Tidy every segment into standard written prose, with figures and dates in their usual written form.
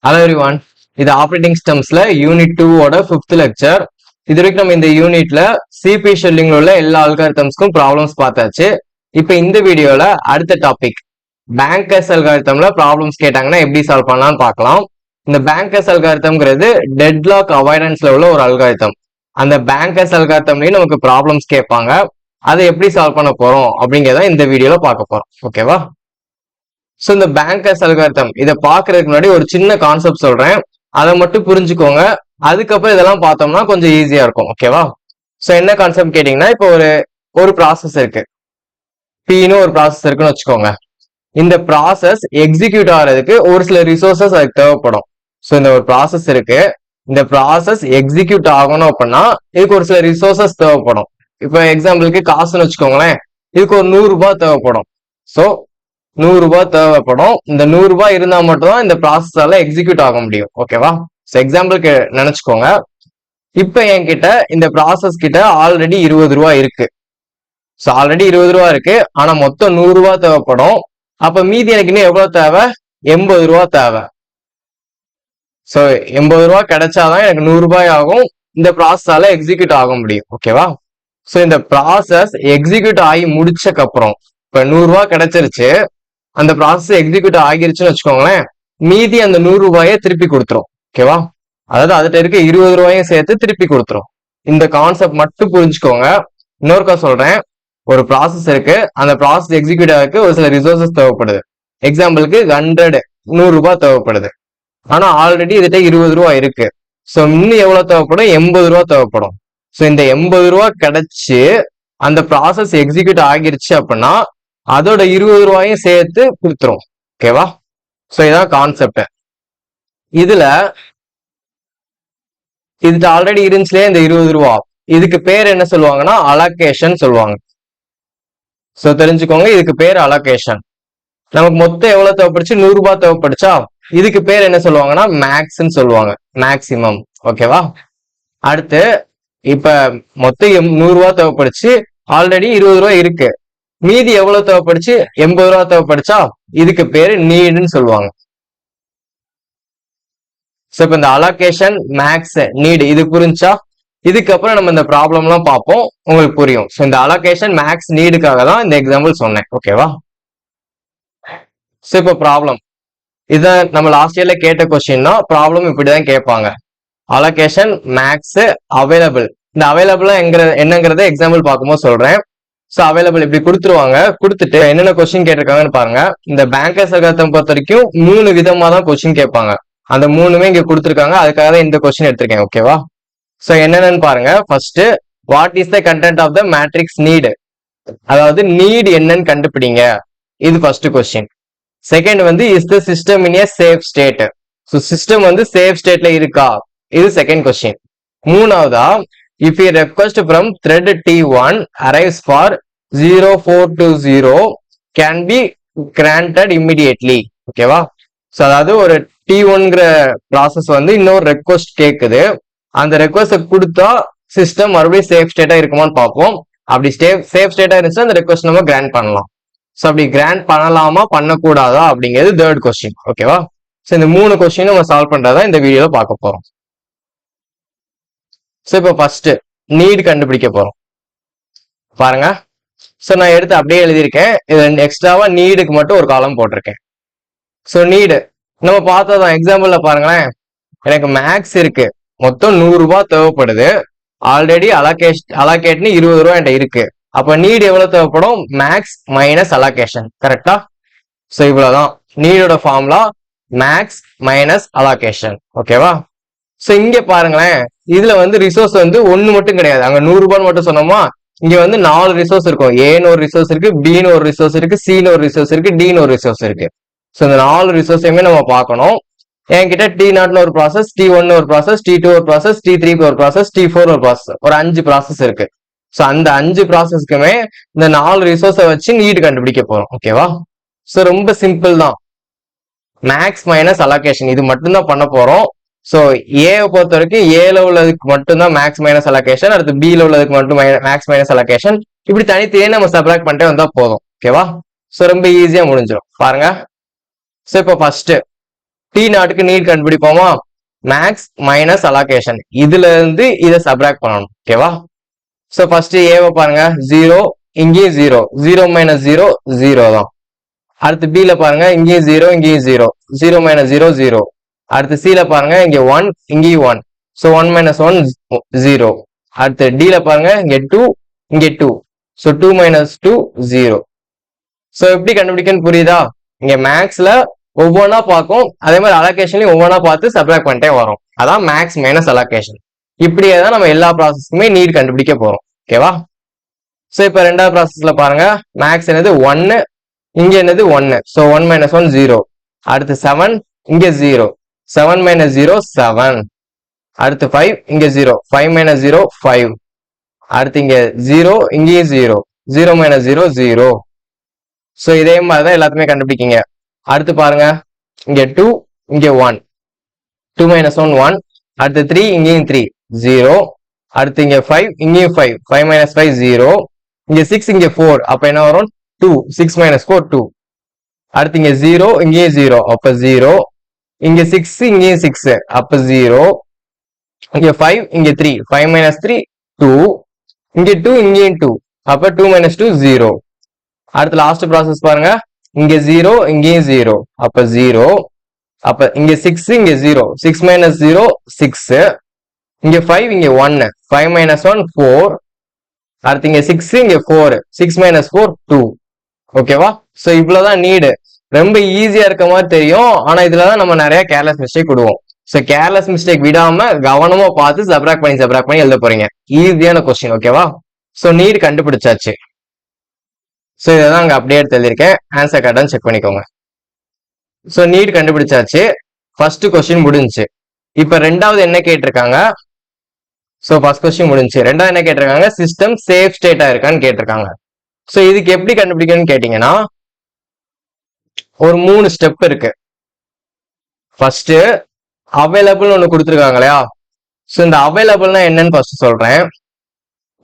Hello everyone. இது operating சிஸ்டம்ஸ்ல unit 2 ஓட 5th lecture. இது வரைக்கும் நம்ம இந்த யூனிட்ல சிபி ஷெல்லிங்ல உள்ள எல்லா அல்காரிதம்ஸ்க்கும் ப்ராப்ளம்ஸ் பார்த்தாச்சு. இப்போ இந்த வீடியோல அடுத்த டாபிக் பேங்கர்ஸ் அல்காரிதம்ல ப்ராப்ளம்ஸ் கேட்டாங்கன்னா எப்படி சால்வ் பண்ணலாம்னு பார்க்கலாம். இந்த பேங்கர்ஸ் அல்காரிதம்ங்கிறது டெட்லாக் அவாய்டன்ஸ்ல உள்ள ஒரு அல்காரிதம். அந்த பேங்கர்ஸ் அல்காரிதம்லயும் நமக்கு ப்ராப்ளம்ஸ் கேட்பாங்க. அதை எப்படி சால்வ் பண்ண போறோம் அப்படிங்கிறத இந்த வீடியோல பார்க்க போறோம். ஓகேவா? ஸோ இந்த பேங்கர்ஸ் அல்காரிதம் இதை பார்க்கறதுக்கு முன்னாடி ஒரு சின்ன கான்செப்ட் சொல்றேன், அதை மட்டும் புரிஞ்சுக்கோங்க. அதுக்கப்புறம் இதெல்லாம் பார்த்தோம்னா கொஞ்சம் ஈஸியா இருக்கும். ஓகேவா? ஸோ என்ன கான்செப்ட் கேட்டீங்கன்னா, இப்போ ஒரு ப்ராசஸ் இருக்கு, பின்னு ஒரு ப்ராசஸ் இருக்குன்னு வச்சுக்கோங்க. இந்த ப்ராசஸ் எக்ஸிக்யூட் ஆகிறதுக்கு ஒரு சில ரிசோர்சஸ் அதுக்கு தேவைப்படும். ஸோ இந்த ஒரு ப்ராசஸ் இருக்கு, இந்த ப்ராசஸ் எக்ஸிக்யூட் ஆகணும் அப்படின்னா இதுக்கு ஒரு சில ரிசோர்சஸ் தேவைப்படும். இப்போ எக்ஸாம்பிளுக்கு காசுன்னு வச்சுக்கோங்களேன், இதுக்கு ஒரு 100 ரூபாய் தேவைப்படும். ஸோ 100 ரூபாய் தேவைப்படும். இந்த 100 ரூபாய் இருந்தா மட்டும்தான் இந்த ப்ராசஸால எக்ஸிக்யூட் ஆக முடியும். ஓகேவா? ஸோ எக்ஸாம்பிளுக்கு நினைச்சுக்கோங்க, இப்ப என்கிட்ட இந்த ப்ராசஸ் கிட்ட ஆல்ரெடி 20 ரூபாய் இருக்கு. ஸோ ஆல்ரெடி 20 ரூபாய் இருக்கு, ஆனா மொத்தம் 100 ரூபாய் தேவைப்படும். அப்ப மீதி எனக்கு இன்னும் எவ்வளவு தேவை? 80 ரூபாய் தேவை. ஸோ 80 ரூபாய் கிடைச்சாதான் எனக்கு 100 ரூபாய் ஆகும், இந்த ப்ராசஸால எக்ஸிக்யூட் ஆக முடியும். ஓகேவா? ஸோ இந்த ப்ராசஸ் எக்ஸிக்யூட் ஆகி முடிச்சக்கு அப்புறம் இப்ப 100 ரூபாய் கிடைச்சிருச்சு, அந்த ப்ராசஸ் எக்ஸிக்யூட் ஆகிருச்சுன்னு வச்சுக்கோங்களேன், மீதி அந்த 100 ரூபாயை திருப்பி கொடுத்துரும். ஓகேவா? அதாவது அதுல இருக்க 20 ரூபாயும் சேர்த்து திருப்பி கொடுத்துரும். இந்த கான்செப்ட் மட்டும் புரிஞ்சுக்கோங்க. இன்னொருக்கா சொல்றேன், ஒரு ப்ராசஸ் இருக்கு, அந்த ப்ராசஸ் எக்ஸிக்யூட் ஆகிறதுக்கு ஒரு சில ரிசோர்சஸ் தேவைப்படுது. எக்ஸாம்பிளுக்கு 100 ரூபாய் தேவைப்படுது, ஆனா ஆல்ரெடி இதுகிட்ட 20 ரூபாய் இருக்கு. ஸோ இன்னும் எவ்வளவு தேவைப்படும்? 80 ரூபாய் தேவைப்படும். ஸோ இந்த 80 ரூபாய் கிடைச்சு அந்த ப்ராசஸ் எக்ஸிக்யூட் ஆகிருச்சு அப்படின்னா அதோட 20 ரூபாயும் சேர்த்து கொடுத்துரும். ஓகேவா? சோ இதான் கான்செப்ட். இதுல ஆல்ரெடி இருந்துச்சுலே இந்த 20 ரூபா, இதுக்கு பேர் என்ன சொல்லுவாங்கன்னா அலோகேஷன் சொல்லுவாங்க. சோ தெரிஞ்சுக்கோங்க, இதுக்கு பேர் அலோகேஷன். நமக்கு மொத்தம் எவ்வளவு தேவைப்படுச்சு? 100 ரூபாய் தேவைப்படுச்சா, இதுக்கு பேர் என்ன சொல்லுவாங்கன்னா மேக்ஸ்ன்னு சொல்லுவாங்க, மேக்சிமம். ஓகேவா? அடுத்து இப்ப மொத்தம் 100 ரூபாய் தேவைப்படுச்சு, ஆல்ரெடி 20 ரூபாய் இருக்கு, மீதி எவ்வளவு தேவைப்படுச்சு? 80 ரூபாய் தேவைப்படுச்சா, இதுக்கு பேரு நீடுன்னு சொல்லுவாங்க. சோ இப்ப இந்த அலோகேஷன், மேக்ஸ், நீடு இது புரிஞ்சா இதுக்கப்புறம் நம்ம இந்த ப்ராப்ளம் எல்லாம் பார்ப்போம், உங்களுக்கு புரியும். சோ இந்த அலோகேஷன், மேக்ஸ், நீடுக்காக தான் இந்த எக்ஸாம்பிள் சொன்னேன். ஓகேவா? சோ இப்ப ப்ராப்ளம் இத நம்ம லாஸ்ட் இயர்ல கேட்ட கொஸ்டின் தான். ப்ராப்ளம் இப்படிதான் கேட்பாங்க, அலோகேஷன், மேக்ஸ், அவைலபிள். இந்த அவைலபிள் என்னங்கறத எக்ஸாம்பிள் பார்க்கும்போது சொல்றேன். சோ அவைலபிள் இப்படி கொடுத்துருவாங்க. கொடுத்துட்டு என்னென்ன கொஸ்டின் கேட்டிருக்காங்கன்னு பாருங்க. இந்த பேங்கர்ஸ் அல்காரிதம் பொறுத்த வரைக்கும் 3 விதமா தான் கொஸ்டின் கேட்பாங்க. அந்த 3மே இங்க கொடுத்துருக்காங்க, அதுக்காக தான் இந்த கொஸ்டின் எடுத்திருக்கேன். ஓகேவா? சோ என்னென்னு பாருங்க. First, what is the content of the matrix need, அதாவது நீட் என்னன்னு கண்டுபிடிங்க, இது ஃபர்ஸ்ட் கொஸ்டின். செகண்ட் வந்து is the system in a safe state, so system வந்து சேஃப் ஸ்டேட்ல இருக்கா, இது செகண்ட் கொஸ்டின். மூணாவதா, if a request from thread T1 arrives for 0420 can be granted immediately. ஓகேவா? சோ அதாவது ஒரு T1ங்கிற ப்ராசஸ் வந்து இன்னொரு ரெக்வஸ்ட் கேக்குது, அந்த ரெக்வஸ்ட் கொடுத்தா சிஸ்டம் மறுபடியும் சேஃப் ஸ்டேட்டா இருக்குமான்னு பார்ப்போம். அப்படி சேஃப் ஸ்டேட்டா இருந்துச்சுன்னா அந்த ரெக்வஸ்ட் நம்ம கிராண்ட் பண்ணலாம். சோ அப்படி கிராண்ட் பண்ணலாமா பண்ணக்கூடாதா அப்படிங்கிறது தேர்ட் கொஸ்டின். ஓகேவா? சோ இந்த 3 கொஸ்டின் நம்ம சால்வ் பண்றதா இந்த வீடியோல பார்க்க போறோம். சோ இப்போ ஃபர்ஸ்ட் நீட் கண்டுபிடிக்க போறோம். பாருங்க, சோ நான் எடுத்து அப்படியே எழுதியிருக்கேன். இது எக்ஸ்ட்ராவா நீடுக்கு மட்டும் ஒரு காலம் போட்டிருக்கேன். சோ நீடு நம்ம பார்த்ததான் எக்ஸாம்பிள்ல பாருங்களேன், எனக்கு மேக்ஸ் இருக்கு, மொத்தம் 100 ரூபாய் தேவைப்படுது, ஆல்ரெடி அலோகேட்னு 20 ரூபாய் என்கிட்ட இருக்கு. அப்ப நீடு எவ்வளவு தேவைப்படும்? Maths minus allocation. கரெக்டா? சோ இவ்வளவுதான் நீடோட ஃபார்முலா, மேக்ஸ் மைனஸ் அலோகேஷன். ஓகேவா? சோ இங்க பாருங்களேன், இதுல வந்து ரிசோர்ஸ் வந்து ஒண்ணு மட்டும் கிடையாது. அங்க 100 ரூபான்னு மட்டும் சொன்னோமா, இங்க வந்து 4 ரிசோர்ஸ் இருக்கும். ஏன்னு ஒரு ரிசோர்ஸ் இருக்கு, பின்னு ஒரு ரிசோர்ஸ் இருக்கு, சின்னு ஒரு ரிசோர்ஸ் இருக்கு, டின்னு ஒரு ரிசோர்ஸ் இருக்கு. சோ இந்த 4 ரிசோர்ஸையுமே நம்ம பார்க்கணும். என்கிட்ட T0 ஒரு ப்ராசஸ், T1 ஒரு ப்ராசஸ், T2 ஒரு ப்ராசஸ், T3 ஒரு ப்ராசஸ், T4 ஒரு ப்ராசஸ், ஒரு 5 ப்ராசஸ் இருக்கு. சோ அந்த 5 ப்ராசஸ்க்குமே இந்த 4 ரிசோர்ஸை வச்சு நீட் கண்டுபிடிக்க போறோம். ஓகேவா? சோ ரொம்ப சிம்பிள் தான், மேக்ஸ் மைனஸ் அலோகேஷன் இது மட்டும் தான் பண்ண போறோம். சோ ஏ பொறுத்த வரைக்கும் ஏல உள்ளதுக்கு மட்டும்தான் மேக்ஸ் மைனஸ் அலோகேஷன், அடுத்து பில உள்ளதுக்கு மட்டும் மேக்ஸ் மைனஸ் அலோகேஷன், இப்படி தனித்தனியே நம்ம சப்ராக்ட் பண்ணிட்டே வந்தா போதும். ஓகேவா? சோ ரொம்ப ஈஸியா முடிஞ்சிடும். பாருங்க, சோ இப்போ ஃபர்ஸ்ட் டி நாட்டுக்கு நீட் கண்டுபிடிப்போமா? மேக்ஸ் மைனஸ் அலோகேஷன், இதுல இருந்து இதை சப்ராக்ட் பண்ணணும். ஓகேவா? சோ ஃபர்ஸ்ட் ஏவை பாருங்க, 0 இங்கேயும் 0, 0 மைனஸ் 0 0 தான். அடுத்து B ல பாருங்க, இங்கேயும் 0 இங்கேயும் 0, 0 மைனஸ் 0 0. அடுத்து C ல பாருங்க, இங்க 1 இங்கேயும் 1, சோ 1 மைனஸ் 1 0. அடுத்து D ல பாருங்க, இங்க 2 இங்க 2, சோ 2 மைனஸ் 2 0. சோ எப்படி கண்டுபிடிக்கன்னு புரியுதா? இங்க மேக்ஸ்ல ஒவ்வொன்றா பார்க்கும், அதே மாதிரி அலோகேஷன்லயும் ஒவ்வொன்றா பார்த்து சப்ராக்ட் பண்ணிட்டே வரும். அதான் மேக்ஸ் மைனஸ் அலோகேஷன். இப்படியே தான் நம்ம எல்லா ப்ராசஸ்க்குமே நீட் கண்டுபிடிக்க போறோம். ஓகேவா? சோ இப்ப ரெண்டாவது ப்ராசஸ்ல பாருங்க, மேக்ஸ் என்னது 1, இங்க என்னது 1, சோ 1 மைனஸ் 1 0. அடுத்து 7 இங்க 0, 7 மைனஸ் 0 7. அடுத்து 5 இங்க 0, 5 மைனஸ் 0 5. அடுத்து இங்க 0 இங்கேயும் 0, 0 மைனஸ் 0 0. சோ இதே மாதிரிதான் எல்லாத்துமே கண்டுபிடிக்கீங்க. அடுத்து பாருங்க, இங்க 2 இங்க 1, 2 மைனஸ் 1 1. அடுத்து 3 இங்கேயும் 3 0. அடுத்து இங்க 5 இங்கேயும் 5, 5 மைனஸ் 5 0. இங்க 6 இங்க 4, அப்ப என்ன வரும் 2, 6 மைனஸ் 4 2. அடுத்து இங்க 0 இங்கேயும் 0, அப்ப 0. இங்க 6 இங்கேயும் 6, அப்ப 0. இங்க 5 இங்க 3, 5 மைனஸ் 3 2. இங்க 2 இங்கேயும் 2, அப்ப 2 மைனஸ் 2 0. அடுத்து லாஸ்ட் ப்ராசஸ் பாருங்க, இங்க 0 இங்கேயும் 0, அப்ப 0. அப்ப இங்க 6 இங்க 0, 6 மைனஸ் 0 6. இங்க 5 இங்க 1, 5 மைனஸ் 1 4. அடுத்து இங்க 6 இங்க 4, 6 மைனஸ் 4 2. ஓகேவா? சோ இவ்வளவுதான் நீடு. ரொம்ப ஈஸியா இருக்க மாதிரி தெரியும், ஆனா இதுலதான் நம்ம நிறைய கேர்லெஸ் மிஸ்டேக் விடுவோம். சோ கேர்லெஸ் மிஸ்டேக் விடாம கவனமா பார்த்து சப்ராக்ட் பண்ணி எழுத போறீங்க. ஈஸியான கொஸ்டின். ஓகேவா? சோ நீடு கண்டுபிடிச்சாச்சு. சோ இதான் அங்க அப்படியே எடுத்து எழுதியிருக்கேன், ஆன்சர் கரெக்டான்னு செக் பண்ணிக்கோங்க. சோ நீட் கண்டுபிடிச்சாச்சு, ஃபர்ஸ்ட் கொஸ்டின் முடிஞ்சு. இப்ப ரெண்டாவது என்ன கேட்டிருக்காங்க? சோ ஃபர்ஸ்ட் கொஸ்டின் முடிஞ்சு, ரெண்டாவது என்ன கேட்டிருக்காங்க? சிஸ்டம் சேஃப் ஸ்டேட்டா இருக்கான்னு கேட்டிருக்காங்க. சோ இதுக்கு எப்படி கண்டுபிடிக்கணும்னு கேட்டீங்கன்னா, ஒரு 3 ஸ்டெப் இருக்கு. ஃபர்ஸ்ட் அவைலபிள் ஒண்ணு கொடுத்துருக்காங்க இல்லையா? சோ இந்த அவைலபிள்னா என்னன்னு ஃபர்ஸ்ட் சொல்றேன்.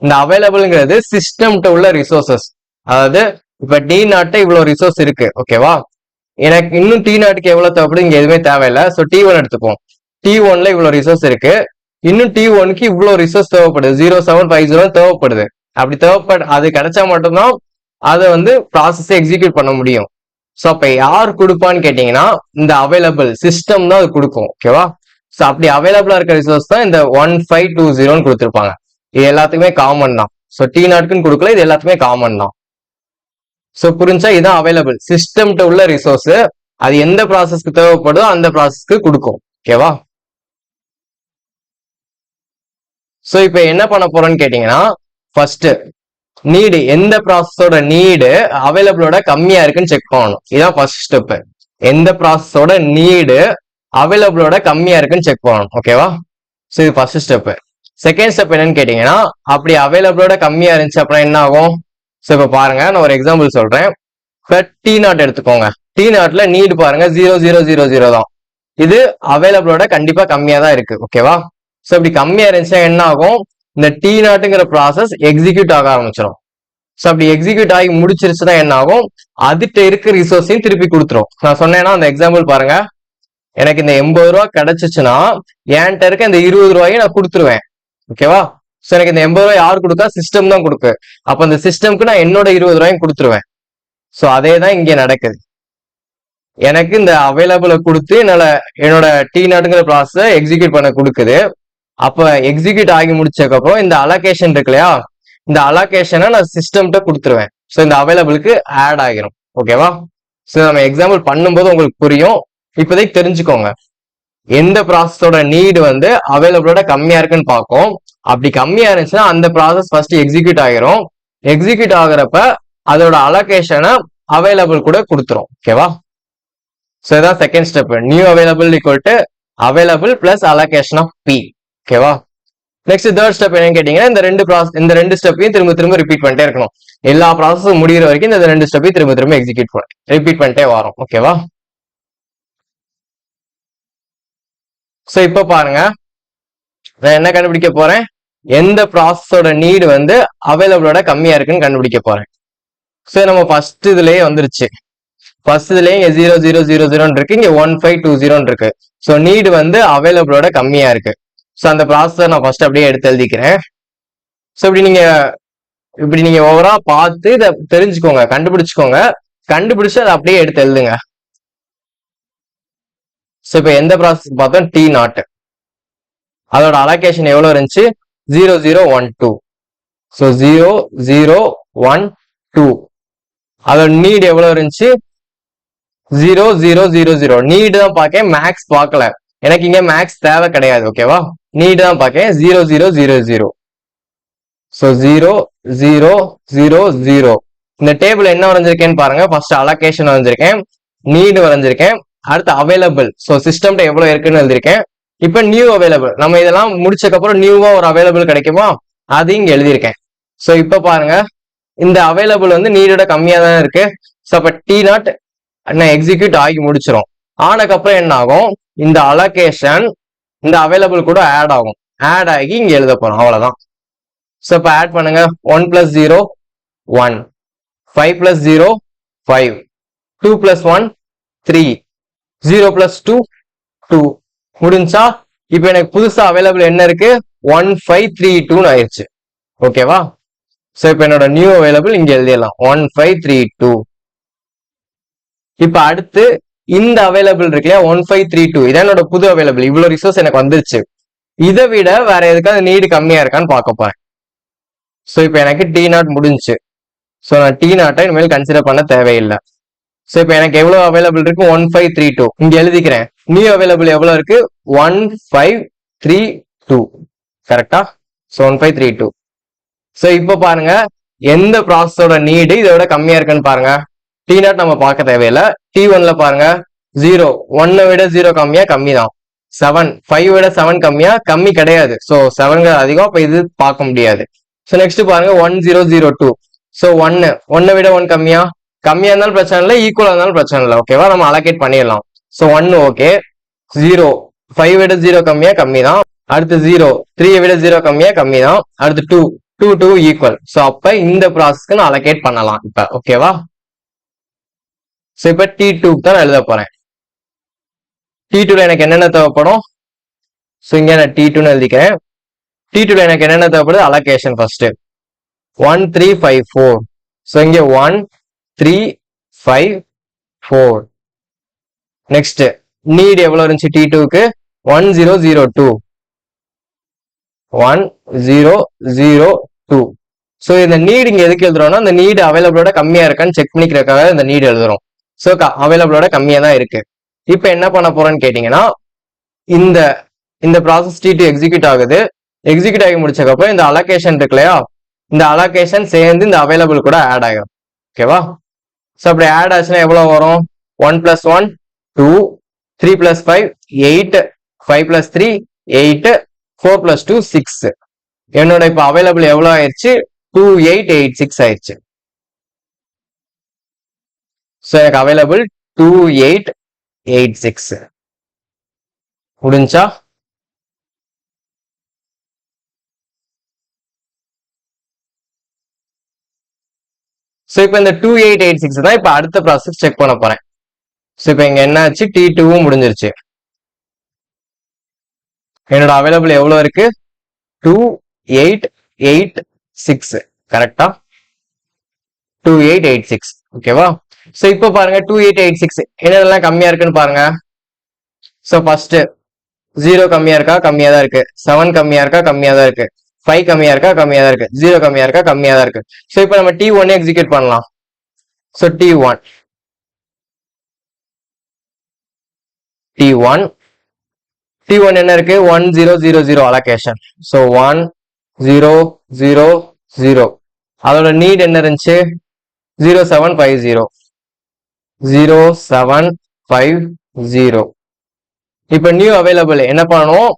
இந்த அவைலபிள்ங்கிறது சிஸ்டம்கிட்ட உள்ள ரிசோர்சஸ். அதாவது இப்ப டி நாட்ட இவ்வளவு ரிசோர்ஸ் இருக்கு. ஓகேவா? எனக்கு இன்னும் டி நாட்டுக்கு எவ்வளவு தேவைப்படுது, இங்க எதுவுமே தேவையில்லை. சோ T1 எடுத்துப்போம். T1ல இவ்வளவு ரிசோர்ஸ் இருக்கு, இன்னும் T1க்கு இவ்வளவு ரிசோர்ஸ் தேவைப்படுது, 0750 தேவைப்படுது. அப்படி அது கிடைச்சா மட்டும்தான் அதை ப்ராசஸ் எக்ஸிக்யூட் பண்ண முடியும். சோ அப்ப யார் கொடுப்பான்னு கேட்டீங்கன்னா, இந்த அவைலபிள் சிஸ்டம் தான் அது கொடுக்கும். ஓகேவா? சோ அப்படி அவைலபிளா இருக்க ரிசோர்ஸ் தான் இந்த 1520 கொடுத்திருப்பாங்க. இது எல்லாத்துக்குமே காமன் தான். சோ டி நாட்டுக்குன்னு கொடுக்கல, இது எல்லாத்துக்குமே காமன் தான். சோ புரிஞ்சா, இதுதான் அவைலபிள் சிஸ்டம்கிட்ட உள்ள ரிசோர்ஸ். அது எந்த ப்ராசஸ்க்கு தேவைப்படுதோ அந்த ப்ராசஸ்க்கு கொடுக்கும். ஓகேவா? சோ இப்ப என்ன பண்ண போறோம்னு கேட்டீங்கன்னா, ஃபர்ஸ்ட் நீடு, எந்த ப்ராசஸோட நீடு அவைலபிளோட கம்மியா இருக்குன்னு செக் பண்ணணும். இதுதான் ஃபர்ஸ்ட் ஸ்டெப். எந்த ப்ராசஸோட நீடு அவைலபிளோட கம்மியா இருக்குன்னு செக் பண்ணணும். ஓகேவா? சோ இது ஃபர்ஸ்ட் ஸ்டெப். செகண்ட் ஸ்டெப் என்னன்னு கேட்டீங்கன்னா, அப்படி அவைலபிளோட கம்மியா இருந்துச்சு அப்புறம் என்ன ஆகும்? சோ இப்ப பாருங்க, நான் ஒரு எக்ஸாம்பிள் சொல்றேன். இப்ப T0 எடுத்துக்கோங்க. T0ல நீடு பாருங்க 0000 தான். இது அவைலபிளோட கண்டிப்பா கம்மியா தான் இருக்கு. ஓகேவா? சோ இப்படி கம்மியா இருந்துச்சுன்னா என்ன ஆகும்? இந்த T0ங்கிற ப்ராசஸ் எக்ஸிக்யூட் ஆக ஆரம்பிச்சிடும். சோ அப்படி எக்ஸிக்யூட் ஆகி முடிச்சிருச்சுன்னா என்ன ஆகும்? அதுகிட்ட இருக்க ரிசோர்ஸையும் திருப்பி கொடுத்துரும். நான் சொன்னேன்னா அந்த எக்ஸாம்பிள் பாருங்க, எனக்கு இந்த 80 ரூபா கிடைச்சிச்சுன்னா என்கிட்ட இருக்க இந்த 20 ரூபாயும் நான் கொடுத்துருவேன். ஓகேவா? சோ எனக்கு இந்த 80 ரூபாய் யார் கொடுக்கா? சிஸ்டம் தான் கொடுக்கு. அப்ப அந்த சிஸ்டம்க்கு நான் என்னோட 20 ரூபாயும் கொடுத்துருவேன். சோ அதே தான் இங்க நடக்குது. எனக்கு இந்த அவைலபிள கொடுத்து என்னோட T0ங்கிற ப்ராசஸ எக்ஸிக்யூட் பண்ண கொடுக்குது. அப்ப எக்ஸிக்யூட் ஆகி முடிச்சதுக்கு அப்புறம் இந்த அலோகேஷன் இருக்கு இல்லையா, இந்த அலோகேஷனை நான் சிஸ்டம்கிட்ட கொடுத்துருவேன். சோ இந்த அவைலபிளுக்கு ஆட் ஆகிரும். ஓகேவா? சோ நம்ம எக்ஸாம்பிள் பண்ணும்போது உங்களுக்கு புரியும். இப்போதைக்கு தெரிஞ்சுக்கோங்க, எந்த ப்ராசஸோட நீடு அவைலபிளோட கம்மியா இருக்குன்னு பார்க்கும். அப்படி கம்மியா இருந்துச்சுன்னா அந்த ப்ராசஸ் ஃபர்ஸ்ட் எக்ஸிக்யூட் ஆகிரும். எக்ஸிக்யூட் ஆகுறப்ப அதோட அலோகேஷனை அவைலபிள் கூட கொடுத்துரும். ஓகேவா? சோ இதான் second step. New available equal to available plus allocation of P. ஓகேவா? நெக்ஸ்ட் தேர்ட் ஸ்டெப் என்னன்னு கேட்டீங்கன்னா, இந்த ரெண்டு ஸ்டெப்பையும் திரும்ப திரும்ப ரிப்பீட் பண்ணிட்டே இருக்கணும். எல்லா ப்ராசஸும் முடிகிற வரைக்கும் இந்த 2 ஸ்டெப்பையும் திரும்ப திரும்ப ரிப்பீட் பண்ணிட்டே வரும். ஓகேவா? சோ இப்ப பாருங்க, நான் என்ன கண்டுபிடிக்க போறேன்? எந்த ப்ராசஸோட நீடு அவைலபிளோட கம்மியா இருக்குன்னு கண்டுபிடிக்க போறேன். சோ நம்ம ஃபர்ஸ்ட் இதுலயே வந்துருச்சு. ஃபர்ஸ்ட் இதுலயும் 0000 இருக்கு, இங்க 1520 இருக்கு. ஸோ நீடு வந்து அவைலபிளோட கம்மியா இருக்கு. ஸோ அந்த ப்ராசஸர் நான் ஃபர்ஸ்ட் அப்படியே எடுத்து எழுதிக்கிறேன். ஸோ இப்படி நீங்க ஓவரா பார்த்து இதை தெரிஞ்சுக்கோங்க, கண்டுபிடிச்சுக்கோங்க. கண்டுபிடிச்சு அதை அப்படியே எடுத்து எழுதுங்க. ஸோ இப்போ எந்த ப்ராசஸ் பார்த்தோம்? T0. அதோட அலோகேஷன் எவ்வளவு இருந்துச்சு? 0012. ஸோ 0012. அதோட நீட் எவ்வளவு இருந்துச்சு? 0000. நீடு தான் பார்க்கேன், மேக்ஸ் பார்க்கல. எனக்கு இங்க மேக்ஸ் தேவை கிடையாது. ஓகேவா? நீடு தான் பார்க்கேன். 0000. ஸோ 0000. இந்த டேபிள் என்ன வரைஞ்சிருக்கேன்னு பாருங்க. ஃபர்ஸ்ட் அலோகேஷன் வரைஞ்சிருக்கேன், நீடு வரைஞ்சிருக்கேன், அடுத்து அவைலபிள். ஸோ சிஸ்டம்ல எவ்வளவு இருக்குன்னு எழுதிருக்கேன். இப்ப நியூ அவைலபிள். நம்ம இதெல்லாம் முடிச்சதுக்கு அப்புறம் நியூவா ஒரு அவைலபிள் கிடைக்குமா, அது இங்க எழுதியிருக்கேன். ஸோ இப்ப பாருங்க, இந்த அவைலபிள் வந்து நீடோட கம்மியா தான் இருக்கு. ஸோ அப்ப T0 எக்ஸிக்யூட் ஆகி முடிச்சிடும். ஆனதுக்கப்புறம் என்ன ஆகும்? இந்த அலோகேஷன் இந்த அவைலபிள் கூட ஆட் ஆகும். ஆட் ஆகி இங்க எழுத போறோம், அவ்வளவுதான். ஸோ இப்ப ஆட் பண்ணுங்க. 1 + 0 1, 5 + 0 5, 2 + 1 3, 0 + 2 2. முடிஞ்சா? இப்ப எனக்கு புதுசா அவைலபிள் என்ன இருக்கு? 1532 ஆயிடுச்சு. ஓகேவா? சோ இப்ப என்னோட நியூ அவைலபிள் இங்க எழுதிடலாம், 1532. இப்ப அடுத்து இந்த அவைலபிள் இருக்கு இல்லையா, 1532, இதான் என்னோட புது அவைலபிள். இவ்வளவு ரிசோர்ஸ் எனக்கு வந்துருச்சு. இதை விட வேற எதுக்காவது நீடு கம்மியா இருக்கான்னு பார்க்க போறேன். சோ இப்ப எனக்கு T0 முடிஞ்சு. சோ நான் T0 இனிமேல் கன்சிடர் பண்ண தேவையில்லை. சோ இப்ப எனக்கு எவ்வளவு அவைலபிள் இருக்கு? 1532. இங்க எழுதிக்கிறேன். நியூ அவைலபிள் எவ்வளவு இருக்கு? 1532. கரெக்டா? சோ 1532. சோ இப்ப பாருங்க, எந்த ப்ராசஸோட நீடு இதோட கம்மியா இருக்குன்னு பாருங்க. T0 நம்ம பார்க்க தேவையில்லை. T1ல பாருங்க, 0 1 விட 0 கம்மியா, கம்மி தான். 7 5 விட 7 கம்மியா, கம்மி கிடையாது. சோ 7 அதிகம், இப்ப இது பார்க்க முடியாது. சோ நெக்ஸ்ட் பாருங்க, 1002. சோ 1 விட 1 கம்மியா, கம்மியா இருந்தாலும் பிரச்சனை இல்லை, ஈக்குவலா இருந்தாலும் பிரச்சனை இல்லை. ஓகேவா? நம்ம அலோகேட் பண்ணிடலாம். So 1 okay. 0 5 விட 0 கம்மியா, கம்மி தான். அடுத்து 0 3 விட 0 கம்மியா, கம்மி தான். அடுத்து 2 2 ஈக்குவல். சோ அப்ப இந்த ப்ராசஸ்க்கு நான் அலோகேட் பண்ணலாம் இப்ப. ஓகேவா? சோ இப்ப T2 தான் நான் எழுத போறேன். T2ல எனக்கு என்னென்ன தேவைப்படும்? சோ இங்க நான் T2 எழுதிக்கிறேன். T2ல எனக்கு என்னென்ன தேவைப்படுது? Allocation first 1 3 5 4. சோ இங்க 1 3 5 4. நெக்ஸ்ட் நீட் எவ்வளவு இருந்துச்சு T2க்கு? 1002. 1002. சோ இந்த நீட் இங்க எதுக்கு எழுதுறோம்னா, இந்த நீட் அவைலபிளோட கம்மியா இருக்கான்னு செக் பண்ணிக்கிறதுக்காக இந்த நீட் எழுதுறோம். சோ அவைலபிளோட கம்மியா தான் இருக்கு. இப்ப என்ன பண்ண போறோம்னு கேட்டீங்கன்னா, இந்த ப்ராசஸ் T2 எக்ஸிக்யூட் ஆகுது. எக்ஸிக்யூட் ஆகி முடிச்சதுக்கப்புறம் இந்த அலோகேஷன் இருக்கு இல்லையா, இந்த அலோகேஷன் சேர்ந்து இந்த அவைலபிள் கூட ஆட் ஆகும். ஓகேவா? சோ அப்படி ஆட் ஆச்சுன்னா எவ்வளவு வரும்? 1 + 1 2, 3 + 5 8, 5 + 3 8, 4 + 2 6. என்னோட இப்ப அவைலபிள் எவ்வளவு ஆயிடுச்சு? 2886 ஆயிடுச்சு. சோ எனக்கு அவைலபிள் 2886. முடிஞ்சா? சோ இப்ப இந்த 2886 தான் இப்ப அடுத்த ப்ராசஸ் செக் பண்ண போறேன். சோ இப்ப இங்க என்ன ஆச்சு? T2வும் முடிஞ்சிருச்சு. என்னோட அவைலபிள் எவ்வளவு இருக்கு? 2886. கரெக்டா? 2886. ஓகேவா? சோ இப்ப பாருங்க, 2886 என்னெல்லாம் கம்மியா இருக்குன்னு பாருங்க. சோ ஃபர்ஸ்ட் 0 கம்மியா இருக்கா? கம்மியா தான் இருக்கு. 7 கம்மியா இருக்கா? கம்மியா தான் இருக்கு. 5 கம்மியா இருக்கா? கம்மியா தான் இருக்கு. 0 கம்மியா இருக்கா? கம்மியா தான் இருக்கு. சோ இப்ப நம்ம T1 எக்ஸிக்யூட் பண்ணலாம். சோ T1 என்ன இருக்கு? 1000 அலோகேஷன். சோ 1000. அதோட நீட் என்ன இருந்துச்சு? 0750. 0750. இப்ப நியூ அவைலபிள் என்ன பண்ணணும்?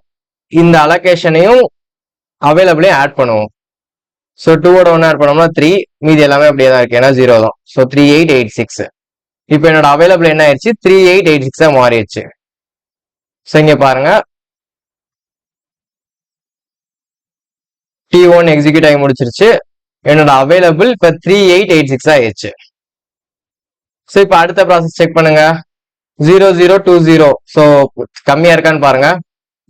இந்த அலோகேஷனையும் அவைலபிளையும் ஆட் பண்ணுவோம். சோ 2ஓட 1 ஆட் பண்ணோம்னா 3, மீதி எல்லாமே அப்படியே தான் இருக்கு, ஏன்னா 0 தான். சோ 3886. இப்ப என்னோட அவைலபிள் என்ன ஆயிடுச்சு? 3886 மாறிடுச்சு. சோ இங்க பாருங்க, T1 எக்ஸிக்யூட் ஆகி முடிச்சிருச்சு. என்னோட அவைலபிள் இப்ப 3886 ஆயிடுச்சு. ஸோ இப்போ அடுத்த ப்ராசஸ் செக் பண்ணுங்க. 0020. ஸோ கம்மியா இருக்கான்னு பாருங்க.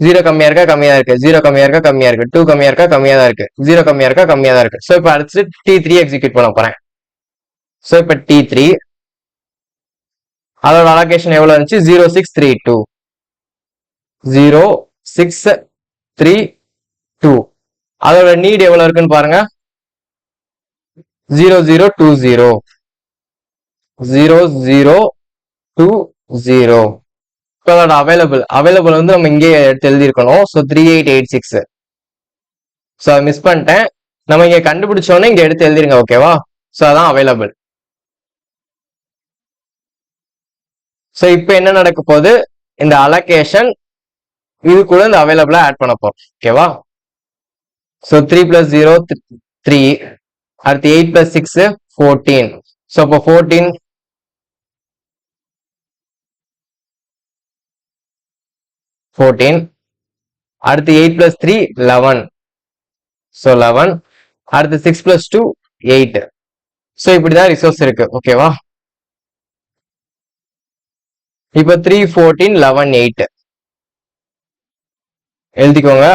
0 கம்மியா இருக்கா, கம்மியா இருக்கு. 0 கம்மியா இருக்கா, கம்மியா இருக்கு. 2 கம்மியா இருக்கா, கம்மியா தான் இருக்கு. 0 கம்மியா இருக்கா, கம்மியா தான் இருக்கு. ஸோ இப்போ அடுத்து T3 எக்ஸிக்யூட் பண்ண போறேன். ஸோ இப்போ T3 அதோட அலோகேஷன் எவ்வளவு இருந்துச்சு? 0632. 0632. அதோட நீட் எவ்வளவு இருக்குன்னு பாருங்க. 0020. 0020. அதோட அவைலபிள் வந்து நம்ம இங்கே எடுத்து எழுதியிருக்கணும். ஸோ 3886. ஸோ அதை மிஸ் பண்ணிட்டேன். நம்ம இங்க கண்டுபிடிச்சோன்னே இங்க எடுத்து எழுதிருங்க. ஓகேவா? ஸோ அதான் அவைலபிள். ஸோ இப்போ என்ன நடக்க போகுது? இந்த அலோகேஷன் இது கூட இந்த அவைலபிளா ஆட் பண்ண போறோம். ஓகேவா? ஸோ 3 + 0 3. அடுத்து 8 + 6 14. ஸோ இப்போ 14 அடுத்து 8 + 3 11. ஸோ 11. அடுத்து 6 + 2 8. ஸோ இப்படிதான் ரிசோர்ஸ் இருக்கு. ஓகேவா? இப்போ 3 14 11 8 எழுதிக்கோங்க.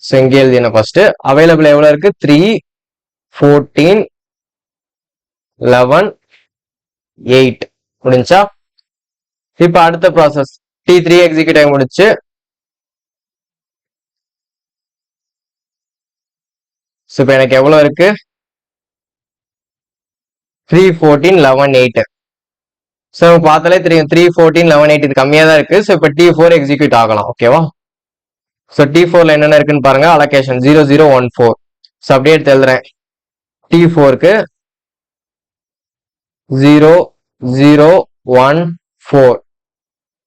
ஸோ இங்கே எழுதின ஃபர்ஸ்ட் அவைலபிள் எவ்வளவு இருக்கு? 3 14 11 8 முடிஞ்சா? இப்போ அடுத்த ப்ராசஸ் T3 எக்ஸிக்யூட் ஆகி முடிச்சு. ஸோ இப்போ எனக்கு எவ்வளவு இருக்கு? 3 14 11 8. ஸோ பார்த்தாலே தெரியும் 3 14 11 8 இது கம்மியா தான் இருக்கு. ஸோ இப்போ T4 எக்ஸிக்யூட் ஆகலாம். ஓகேவா? ஸோ T4ல என்னென்ன இருக்குன்னு பாருங்க. அலோகேஷன் 0014. ஸோ அப்படியே எடுத்து எழுதுறேன். T4க்கு 0014.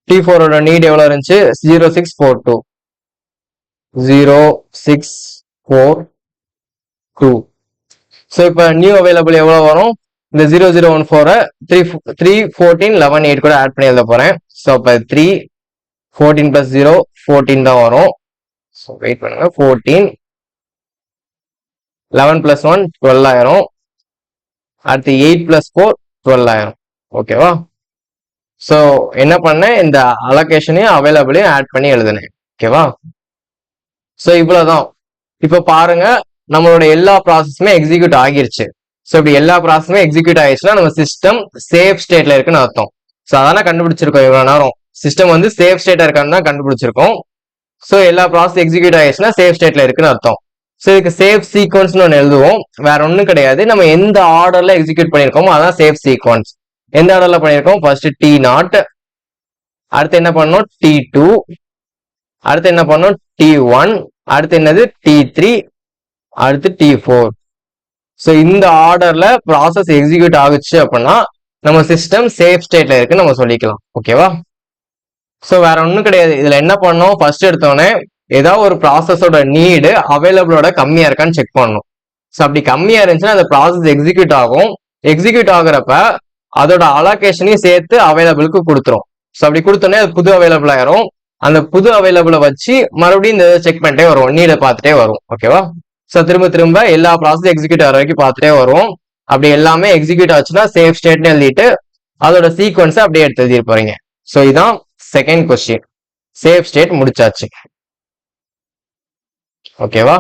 T4ஓட நீட் எவ்வளவு இருந்துச்சு? 0642. 0642. ஸோ இப்போ நியூ அவைலபிள் எவ்வளவு வரும்? இந்த 0014 3 14 11 8 கூட ஆட் பண்ணி எழுத போறேன். ஸோ இப்போ 3 14 + 0 14 தான் வரும். ஸோ வெயிட் பண்ணுங்க. 14 11 + 1 12 ஆயிரும். அடுத்து 8 + 4 12 ஆயிரும். ஓகேவா? ஸோ என்ன பண்ணேன்? இந்த அலோகேஷனையும் அவைலபிளையும் ஆட் பண்ணி எழுதுனேன். ஓகேவா? ஸோ இவ்வளவுதான். இப்போ பாருங்க, நம்மளோட எல்லா ப்ராசஸுமே எக்ஸிக்யூட் ஆகிருச்சு. ஸோ இப்படி எல்லா ப்ராசஸுமே எக்ஸிக்யூட் ஆயிடுச்சுன்னா நம்ம சிஸ்டம் சேஃப் ஸ்டேட்ல இருக்குன்னு அர்த்தம். ஸோ அதெல்லாம் கண்டுபிடிச்சிருக்கோம். இவ்வளவு நேரம் சிஸ்டம் வந்து சேஃப் ஸ்டேட்டா இருக்கான்னு தான் கண்டுபிடிச்சிருக்கோம். ஸோ எல்லா ப்ராசஸ் எக்ஸிக்யூட் ஆயிடுச்சுன்னா சேஃப் ஸ்டேட்ல இருக்குன்னு அர்த்தம். ஸோ இதுக்கு சேஃப் சீக்வன்ஸ்னு ஒன்று எழுதுவோம். வேற ஒன்றும் கிடையாது. நம்ம எந்த ஆர்டர்ல எக்ஸிக்யூட் பண்ணியிருக்கோமோ அதான் சேஃப் சீக்வன்ஸ். எந்த ஆர்டர்ல பண்ணியிருக்கோம்? First T0. அடுத்து என்ன பண்ணோம்? T2. அடுத்து என்ன பண்ணோம்? T1. அடுத்து என்னது? T3. அடுத்து T4. ஸோ இந்த ஆர்டர்ல ப்ராசஸ் எக்ஸிக்யூட் ஆகுச்சு அப்படின்னா நம்ம சிஸ்டம் சேஃப் ஸ்டேட்ல இருக்குன்னு நம்ம சொல்லிக்கலாம். ஓகேவா? ஸோ வேற ஒன்றும் கிடையாது. இதுல என்ன பண்ணோம்? ஃபர்ஸ்ட் எடுத்தோடனே ஏதாவது ஒரு ப்ராசஸோட நீடு அவைலபிளோட கம்மியா இருக்கான்னு செக் பண்ணணும். ஸோ அப்படி கம்மியா இருந்துச்சுன்னா அந்த ப்ராசஸ் எக்ஸிக்யூட் ஆகும். எக்ஸிக்யூட் ஆகுறப்ப அதோட அலோகேஷனையும் சேர்த்து அவைலபிளுக்கு கொடுத்துரும். ஸோ அப்படி கொடுத்தோன்னே அது புது அவைலபிள் ஆயிரும். அந்த புது அவைலபிளை வச்சு மறுபடியும் இந்த செக் பண்ணிட்டே வரும். நீடை பார்த்துட்டே வரும். ஓகேவா? ஸோ திரும்ப எல்லா ப்ராசஸ் எக்ஸிக்யூட் ஆகிற வரைக்கும் பார்த்துட்டே வரும். அப்படி எல்லாமே எக்ஸிக்யூட் ஆச்சுன்னா சேஃப் ஸ்டேட்னு எழுதிட்டு அதோட சீக்வன்ஸை அப்படியே எடுத்து எழுதி போறீங்க. ஸோ இதான் செகண்ட் கொஸ்டின். சேஃப் ஸ்டேட் முடிச்சாச்சு. ஓகேவா?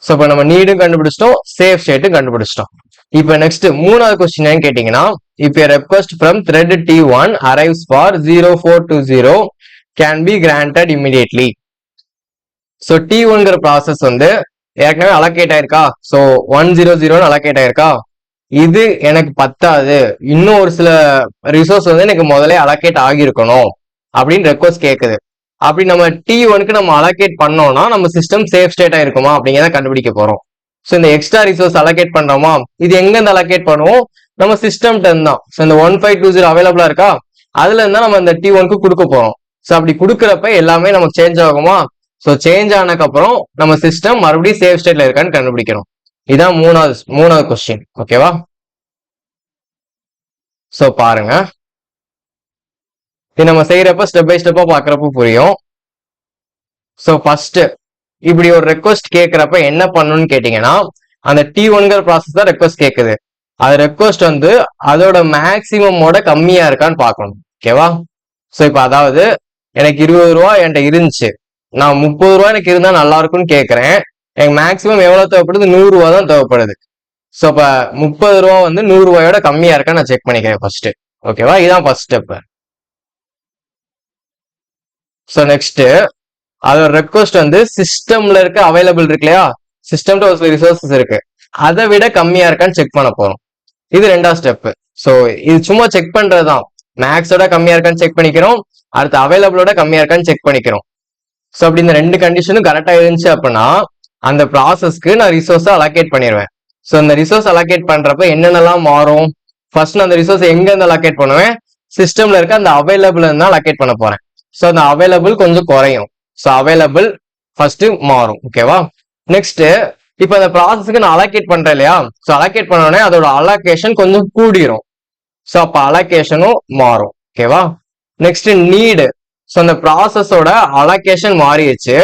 ஸோ இப்போ நம்ம நீடும் கண்டுபிடிச்சிட்டோம், சேஃப் ஸ்டேட்டும் கண்டுபிடிச்சிட்டோம். இப்போ நெக்ஸ்ட் மூணாவது கொஸ்டின் ஏன்னு கேட்டீங்கன்னா, if a request from thread T1 arrives for 0420 can be granted immediately. So T1ங்கிற ப்ராசஸ் வந்து ஏற்கனவே அலோகேட் ஆயிருக்கா? ஸோ 100 அலோகேட் ஆயிருக்கா? இது எனக்கு பத்தாது, இன்னும் ஒரு சில ரிசோர்ஸ் வந்து எனக்கு முதல்ல அலோகேட் ஆகியிருக்கணும் அப்படின்னு ரெக்வஸ்ட் கேட்குது. அப்படி நம்ம T1க்கு நம்ம அலோகேட் பண்ணோம்னா நம்ம சிஸ்டம் சேஃப் ஸ்டேட்டா இருக்குமா அப்படிங்கிறத கண்டுபிடிக்க போறோம். ஸோ இந்த எக்ஸ்ட்ரா ரிசோர்ஸ் அலோகேட் பண்றோமா? இது எங்க இருந்து அலோகேட் பண்ணுவோம்? நம்ம சிஸ்டம்ல இருந்து தான். ஸோ இந்த 1520 அவைலபிளா இருக்கா? அதுல இருந்தா நம்ம இந்த T1க்கு கொடுக்க போறோம். ஸோ அப்படி கொடுக்குறப்ப எல்லாமே நமக்கு சேஞ்ச் ஆகுமா? ஸோ சேஞ்ச் ஆனதுக்கு அப்புறம் நம்ம சிஸ்டம் மறுபடியும் சேஃப் ஸ்டேட்ல இருக்கான்னு கண்டுபிடிக்கணும். இதான் மூணாவது கொஸ்டின். ஓகேவா? ஸோ பாருங்க, இது நம்ம செய்யறப்ப ஸ்டெப் பை ஸ்டெப்பா பாக்குறப்ப புரியும். ஸோ ஃபர்ஸ்ட் இப்படி ஒரு ரெக்வஸ்ட் கேட்கறப்ப என்ன பண்ணணும்னு கேட்டீங்கன்னா, அந்த T1ங்கிற ப்ராசஸ் தான் ரெக்வஸ்ட் கேட்குது. அது ரெக்வஸ்ட் வந்து அதோட மேக்சிமமோட கம்மியா இருக்கான்னு பார்க்கணும். ஓகேவா? ஸோ இப்போ அதாவது எனக்கு 20 ரூபா என்கிட்ட இருந்துச்சு, நான் 30 ரூபா எனக்கு இருந்தா நல்லா இருக்கும்னு கேட்கறேன். எனக்கு மேக்சிமம் எவ்வளவு தேவைப்படுது? 100 ரூபா தான் தேவைப்படுது. ஸோ இப்போ 30 ரூபா வந்து 100 ரூபாயோட கம்மியா இருக்கா நான் செக் பண்ணிக்கிறேன் ஃபர்ஸ்ட். ஓகேவா? இதான் ஃபர்ஸ்ட் ஸ்டெப். ஸோ நெக்ஸ்ட் அதோட ரெக்வஸ்ட் வந்து சிஸ்டம்ல இருக்க அவைலபிள் இருக்கு இல்லையா, சிஸ்டம்ல ஒரு சில ரிசோர்சஸ் இருக்கு, அதை விட கம்மியா இருக்கான்னு செக் பண்ண போறோம். இது ரெண்டாவது ஸ்டெப். ஸோ இது சும்மா செக் பண்றதுதான். மேக்ஸோட கம்மியா இருக்கான்னு செக் பண்ணிக்கிறோம், அடுத்து அவைலபிளோட கம்மியா இருக்கான்னு செக் பண்ணிக்கிறோம். ஸோ அப்படி இந்த ரெண்டு கண்டிஷனும் கரெக்டா இருந்துச்சு அப்படின்னா அந்த ப்ராசஸ்க்கு நான் ரிசோர்ஸை அலோகேட் பண்ணிடுவேன். ஸோ அந்த ரிசோர்ஸ் அலோகேட் பண்றப்ப என்னென்னலாம் மாறும்? ஃபர்ஸ்ட் நான் அந்த ரிசோர்ஸ் எங்க இருந்து அலோகேட் பண்ணுவேன்? சிஸ்டம்ல இருக்க அந்த அவைலபிள் தான் அலோகேட் பண்ண போறேன். ஸோ அந்த அவைலபிள் கொஞ்சம் குறையும். ஸோ அவைலபிள் ஃபர்ஸ்ட் மாறும். ஓகேவா? நெக்ஸ்ட் இப்போ அந்த ப்ராசஸ்க்கு நான் அலோகேட் பண்றேன் இல்லையா, ஸோ அலோகேட் பண்ண உடனே அதோட அலோகேஷன் கொஞ்சம் கூடிரும். ஸோ அப்போ அலோகேஷனும் மாறும். ஓகேவா? Next need. ஸோ அந்த ப்ராசஸோட அலோகேஷன் மாறிடுச்சு,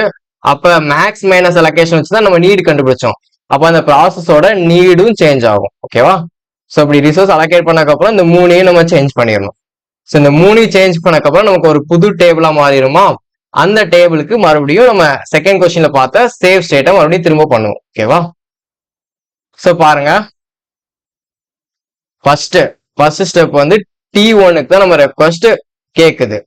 அப்ப மேக்ஸ் மைனஸ் அலோகேஷன் வச்சுதான் நம்ம நீடு கண்டுபிடிச்சோம். அப்ப அந்த ப்ராசஸோட நீடும் சேஞ்ச் ஆகும். ஓகேவா? ஸோ இப்படி ரிசோர்ஸ் அலோகேட் பண்ணக்கப்புறம் இந்த மூணையும் நம்ம சேஞ்ச் பண்ணிடணும். ஸோ இந்த மூணையும் சேஞ்ச் பண்ணக்கப்புறம் நமக்கு ஒரு புது டேபிளா மாறிடுமா, அந்த டேபிளுக்கு மறுபடியும் நம்ம செகண்ட் கொஸ்டின்ல பார்த்த சேவ் ஸ்டேட்டை மறுபடியும் திரும்ப பண்ணுவோம். ஓகேவா? ஸோ பாருங்க, ஃபர்ஸ்ட் ஸ்டெப் வந்து T1க்கு தான் நம்ம ரெக்வஸ்ட் கேக்குது.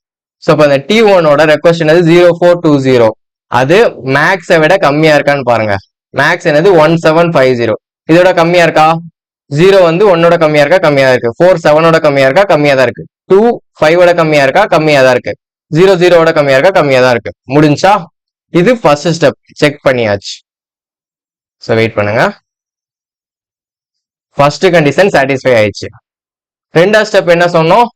ஸோ இப்போ அந்த T1ஓட ரெக்வஸ்ட் என்னது? 0420. அது மேக்ஸை விட கம்மியா இருக்கான்னு பாருங்க. மேக்ஸ் என்னது? 1750. இதோட கம்மியா இருக்கா? 0 வந்து 1ஓட கம்மியா இருக்கா? கம்மியா தான் இருக்கு. 4 7ஓட கம்மியா இருக்கா? கம்மியா தான் இருக்கு. 2 5ஓட கம்மியா இருக்கா? கம்மியா தான் இருக்கு. 0 0ஓட கம்மியா இருக்கா? கம்மியா தான் இருக்கு. முடிஞ்சா? இது ஃபர்ஸ்ட் ஸ்டெப், செக் பண்ணியாச்சு. ஸோ வெயிட் பண்ணுங்க. ஃபர்ஸ்ட் கண்டிஷன் சாட்டிஸ்ஃபை ஆயிடுச்சு. ரெண்டாவது ஸ்டெப் என்ன சொன்னோம்?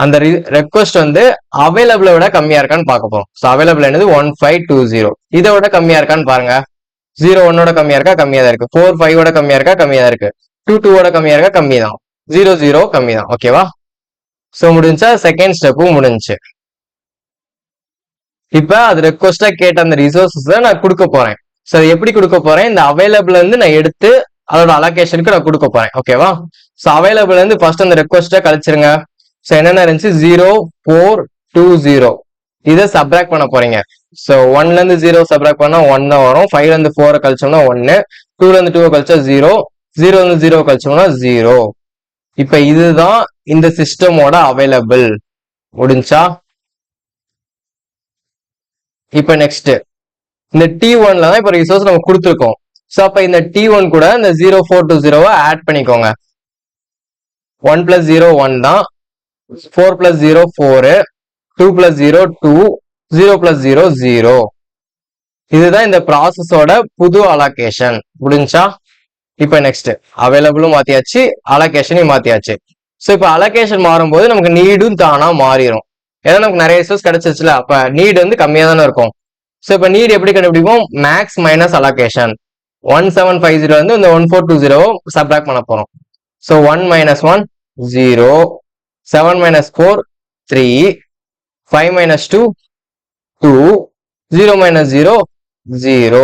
அந்த ரெக்வஸ்ட் வந்து அவைலபிளை விட கம்மியா இருக்கான்னு பார்க்க போறோம். ஸோ அவைலபிள் என்னது? 1520. இதை விட கம்மியா இருக்கான்னு பாருங்க. 0 1ஓட கம்மியா இருக்கா? கம்மியா தான் இருக்கு. 4 5ஓட கம்மியா இருக்கா? கம்மியா தான் இருக்கு. 2 2ஓட கம்மியா இருக்கா? கம்மி தான். 0 0 கம்மி தான். ஓகேவா? ஸோ முடிஞ்சா செகண்ட் ஸ்டெப்பும் முடிஞ்சு. இப்ப அது ரெக்வஸ்டா கேட்ட அந்த ரிசோர்ஸஸ் நான் கொடுக்க போறேன். ஸோ அது எப்படி கொடுக்க போறேன்? இந்த அவைலபிள் இருந்து நான் எடுத்து அதோட அலோகேஷனுக்கு நான் கொடுக்க போறேன். ஓகேவா? ஸோ அவைலபிள் இருந்து ஃபர்ஸ்ட் அந்த ரெக்வஸ்டா கழிச்சிருங்க. ஸோ என்னென்ன இருந்துச்சு? 0 4 2 0. இதை சப்ராக்ட் பண்ண போறீங்க. ஸோ 1ல இருந்து 0 சப்ராக்ட் பண்ணா 1 தான் வரும். 5ல இருந்து 4 கழிச்சோம்னா 1, 2ல இருந்து 2 கழிச்சா 0, 0ல இருந்து 0 கழிச்சோம்னா 0. இப்ப இதுதான் இந்த சிஸ்டமோட அவைலபிள். முடிஞ்சா? இப்ப நெக்ஸ்ட் இந்த T1ல தான் இப்ப ரிசோர்ஸ் நம்ம கொடுத்துருக்கோம். ஸோ அப்ப இந்த T1 கூட இந்த 0420 ஆட் பண்ணிக்கோங்க. 1 + 0 1 தான், 4 + 0 4, 2 + 0 2, 0 + 0 0. இதுதான் இந்த ப்ராசஸோட புது அலோகேஷன். முடிஞ்சா? இப்ப நெக்ஸ்ட் அவைலபிளும் மாத்தியாச்சு, அலோகேஷனையும் மாத்தியாச்சு. ஸோ இப்ப அலோகேஷன் மாறும்போது நமக்கு நீடும் தானா மாறிடும். ஏன்னா நமக்கு நிறைய ரிசோர்ஸ் கிடைச்சிச்சுல, அப்ப நீடு வந்து கம்மியா தானே இருக்கும். ஸோ இப்ப நீடு எப்படி கண்டுபிடிப்போம்? Maths minus allocation. 1750 வந்து இந்த 1420 சப்ராக்ட் பண்ண போறோம். ஸோ 1 - 1 0, 7 - 4 3, 5 - 2 2, 0 - 0 0.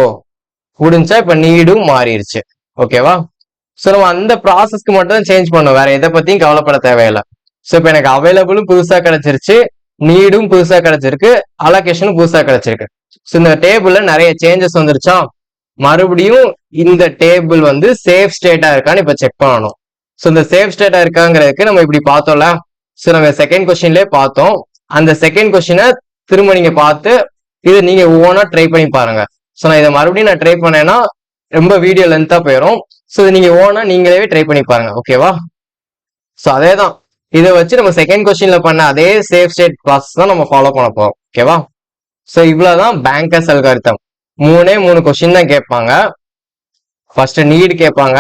முடிஞ்சா இப்ப நீடும் மாறிடுச்சு. ஓகேவா? ஸோ நம்ம அந்த ப்ராசஸ்க்கு மட்டும் தான் சேஞ்ச் பண்ணோம், வேற எதை பத்தியும் கவலைப்பட தேவையில்லை. ஸோ இப்ப எனக்கு அவைலபிளும் புதுசா கிடைச்சிருச்சு, நீடும் புதுசா கிடைச்சிருக்கு, அலோகேஷனும் புதுசா கிடைச்சிருக்கு. ஸோ இந்த டேபிள்ல நிறைய சேஞ்சஸ் வந்துருச்சா? மறுபடியும் இந்த டேபிள் வந்து சேஃப் ஸ்டேட்டா இருக்கான்னு இப்ப செக் பண்ணணும். ஸோ இந்த சேஃப் ஸ்டேட்டா இருக்காங்கிறதுக்கு நம்ம இப்படி பார்த்தோம்ல. ஸோ நம்ம செகண்ட் கொஸ்டின்லேயே பார்த்தோம். அந்த செகண்ட் கொஸ்டினை திரும்ப நீங்க பார்த்து இதை நீங்க ஓனா ட்ரை பண்ணி பாருங்க. ஸோ நான் இதை மறுபடியும் நான் ட்ரை பண்ணேன்னா ரொம்ப வீடியோ லென்த்தா போயிடும். ஸோ நீங்க ஓனா நீங்களே ட்ரை பண்ணி பாருங்க. ஓகேவா? ஸோ அதே தான், இதை வச்சு நம்ம செகண்ட் கொஸ்டின்ல பண்ண அதே சேஃப் ஸ்டேட் ப்ராசஸ் தான் நம்ம ஃபாலோ பண்ண போறோம். ஓகேவா? ஸோ இவ்வளவுதான் பேங்கர்ஸ் அல்காரிதம். 3 கொஸ்டின் தான் கேட்பாங்க. ஃபர்ஸ்ட் நீடு கேட்பாங்க.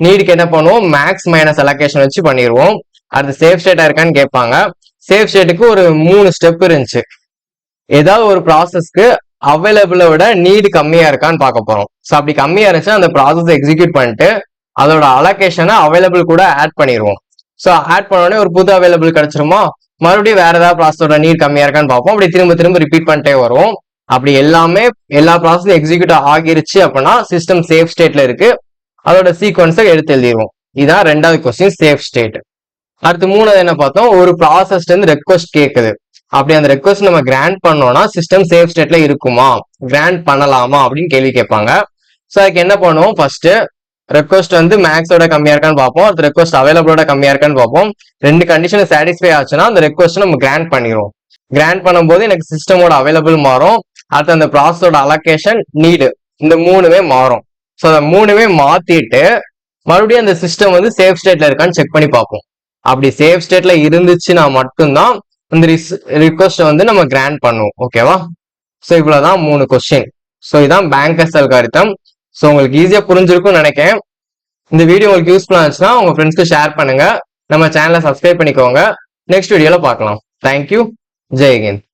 நீடுக்கு என்ன பண்ணுவோம்? மேக்ஸ் மைனஸ் அலோகேஷன் வச்சு பண்ணிடுவோம். அடுத்து சேஃப் ஸ்டேட்டா இருக்கான்னு கேட்பாங்க. சேஃப் ஸ்டேட்டுக்கு ஒரு 3 ஸ்டெப் இருந்துச்சு. ஏதாவது ஒரு ப்ராசஸ்க்கு அவைலபிளை விட நீடு கம்மியா இருக்கான்னு பார்க்க போறோம். ஸோ அப்படி கம்மியா இருந்துச்சுன்னா அந்த ப்ராசஸ் எக்ஸிக்யூட் பண்ணிட்டு அதோட அலோகேஷனை அவைலபிள் கூட ஆட் பண்ணிடுவோம். ஸோ ஆட் பண்ண உடனே ஒரு புது அவைலபிள் கிடைச்சிருமா? மறுபடியும் வேற ஏதாவது ப்ராசஸோட நீட் கம்மியா இருக்கான்னு பார்ப்போம். அப்படி திரும்ப திரும்ப ரிப்பீட் பண்ணிட்டே வரும். அப்படி எல்லா ப்ராசஸும் எக்ஸிக்யூட் ஆகிருச்சு அப்படின்னா சிஸ்டம் சேஃப் ஸ்டேட்ல இருக்கு, அதோட சீக்வன்ஸை எடுத்து எழுதிடுவோம். இதான் ரெண்டாவது கொஸ்டின் சேஃப் ஸ்டேட். அடுத்து மூணாவது என்ன பார்த்தோம், ஒரு ப்ராசஸ்ல இருந்து ரெக்வஸ்ட் கேட்குது. அப்படி அந்த ரெக்வஸ்ட் நம்ம கிராண்ட் பண்ணோம்னா சிஸ்டம் சேஃப் ஸ்டேட்ல இருக்குமா, கிராண்ட் பண்ணலாமா அப்படின்னு கேள்வி கேட்பாங்க. ஸோ அதுக்கு என்ன பண்ணுவோம், ஃபர்ஸ்ட் ரெக்வஸ்ட் வந்து மேக்ஸோட கம்மியா இருக்கான்னு பார்ப்போம், அடுத்த ரெக்வஸ்ட் அவைலபிளோட கம்மியா இருக்கான்னு பார்ப்போம். ரெண்டு கண்டிஷன் சாட்டிஸ்ஃபை ஆச்சுன்னா அந்த ரெக்வஸ்ட் நம்ம கிராண்ட் பண்ணிடுவோம். கிராண்ட் பண்ணும்போது எனக்கு சிஸ்டமோட அவைலபிள் மாறும், அடுத்து அந்த ப்ராசஸோட அலோகேஷன், நீடு, இந்த மூணுமே மாறும். ஸோ அந்த மூணுமே மாத்திட்டு மறுபடியும் அந்த சிஸ்டம் வந்து சேஃப் ஸ்டேட்ல இருக்கான்னு செக் பண்ணி பார்ப்போம். அப்படி சேஃப் ஸ்டேட்ல இருந்துச்சுன்னா மட்டும்தான் இந்த ரிக்வஸ்ட் வந்து நம்ம கிராண்ட் பண்ணுவோம். ஓகேவா? ஸோ இவ்வளவுதான் 3 கொஸ்டின். ஸோ இதான் பேங்கர்ஸ் அல்காரிதம். ஸோ உங்களுக்கு ஈஸியா புரிஞ்சிருக்கும்னு நினைக்கிறேன். இந்த வீடியோ உங்களுக்கு யூஸ்ஃபுல்லா இருந்துச்சுன்னா உங்க ஃப்ரெண்ட்ஸ்க்கு ஷேர் பண்ணுங்க. நம்ம சேனலை சப்ஸ்கிரைப் பண்ணிக்கோங்க. நெக்ஸ்ட் வீடியோல பார்க்கலாம். தேங்க்யூ. ஜெய் ஹிந்த்.